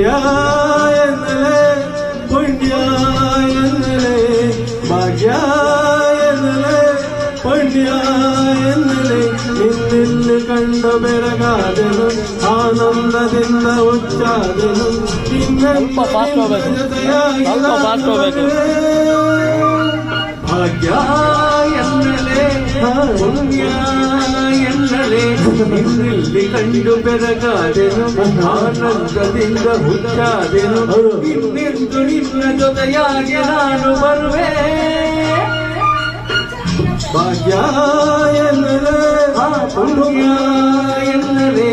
ಭಾಗ್ಯ ಎನ್ನಲೆ ಪುಣ್ಯ ಎನ್ನಲೆ ಭಾಗ್ಯ ಎನ್ನಲೆ ಪುಣ್ಯ ಎನ್ನಲೆ ಇನ್ನಿಲ್ಲಿ ಕಂಡ ಬೆರಗಾದೆನು ಆನಂದದಿಂದ ಉಚ್ಚಾದೆನು ಭಾಗ್ಯ ಎನ್ನಲೆ ಪುಣ್ಯ ಎನ್ನಲೆ ಇನ್ನಿಲ್ಲಿ ಕಂಡು ಬೆರಗಾದೆನು ಆನಂದದಿಂದ ಹುಚ್ಚಾದೆನು ಇನ್ನೆಂದು ನಿನ್ನ ಜೊತೆಯಾಗಿ ನಾನು ಬರುವೆ ಭಾಗ್ಯ ಎನ್ನಲೆ ಪುಣ್ಯ ಎನ್ನಲೆ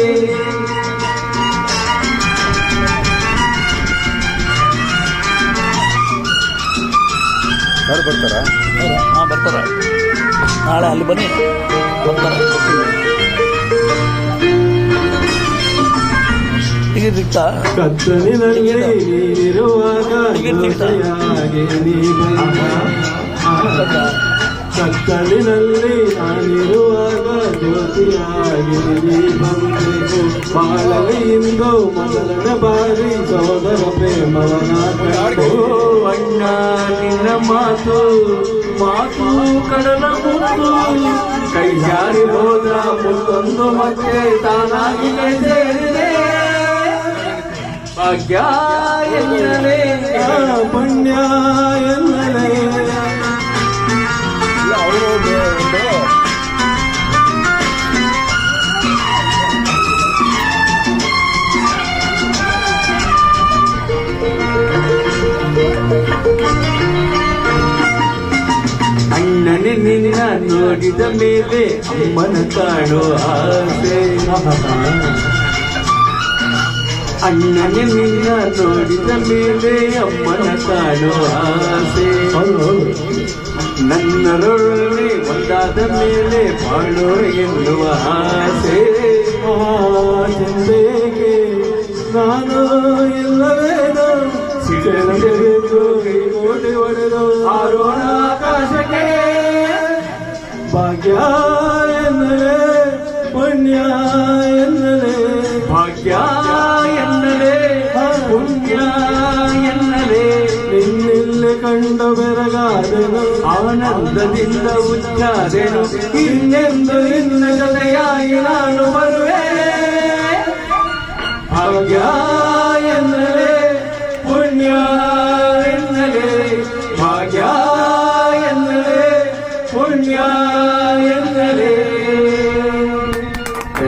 ಯಾರು ಬರ್ತಾರಾ? ಹಾಂ ಬರ್ತಾರ, ನಾಳೆ ಅಲ್ಲಿ ಬನ್ನಿ ಬರ್ತಾರ. ಟಿಕೆಟ್ ಸಿಗ್ತಾ? ಕತ್ತಲಿನಲ್ಲಿ ನೀನಿರುವಾಗ ಜೊತೆಯಾಗಿ ನೀ ಬಂದ ಕತ್ತಲಿನಲ್ಲಿ ನಾನಿರುವಾಗ ಜ್ಯೋತಿಯಾಗಿ ನೀ ಬಂದೆವು ಬಾಳಲಿಂದು ಮೊದಲನ ಬಾರಿ ಸೋದರ ಪ್ರೇಮವನಾಟೋ ಅಣ್ಣ ನಿನ್ನ ಮಾತು ಮಾತು ಕಡಲ ಮುತ್ತು ಕೈ ಜಾರಿ ಹೋದ ಮುತ್ತೊಂದು ಮತ್ತೆ ತಾನಾಗಿ ಸೇರಿದೆ ಭಾಗ್ಯ ಎನ್ನಲೆ ಪುಣ್ಯ ಎನ್ನಲೆ ಅಣ್ಣನೇ ನಿನ್ನ ನೋಡಿದ ಮೇಲೆ ಅಮ್ಮನ ಕಾಣೋ ಆಸೆ ಅಣ್ಣನೇ ನಿನ್ನ ನೋಡಿದ ಮೇಲೆ ಅಮ್ಮನ ಕಾಣೋ ಆಸೆ ನನ್ನರೊಡನೆ ಒಂದಾದ ಮೇಲೆ ಬಾಳೋ ಎನ್ನುವ ಆಸೆ ಚಿಂತೆಗೆ ನಾನು ಇಲ್ಲವೇನೋ ಸಿಗಬೇಕು ಕೋಟೆ ಒಡೆದು ಆರೋಣ ಆಕಾಶಕ್ಕೆ ಭಾಗ್ಯ ಎನ್ನಲೆ ಪುಣ್ಯ ಎನ್ನಲೆ ಭಾಗ್ಯ ಎನ್ನಲೆ ಪುಣ್ಯ ಎನ್ನಲೆ ನಿನ್ನಿಲ್ಲಿ ಕಂಡ ಬೆರಗಾದೆನು ಆನಂದದಿಂದ ಉಚ್ಚಾದೆನು ಇನ್ನೆಂದು ನಿನ್ನ ಜೊತೆಯಾಗಿ ನಾನು ಬರುವೆ ಭಾಗ್ಯ ಎನ್ನಲೆ ಪುಣ್ಯ ಎನ್ನಲೆ ಭಾಗ್ಯ ಎನ್ನಲೆ ಪುಣ್ಯ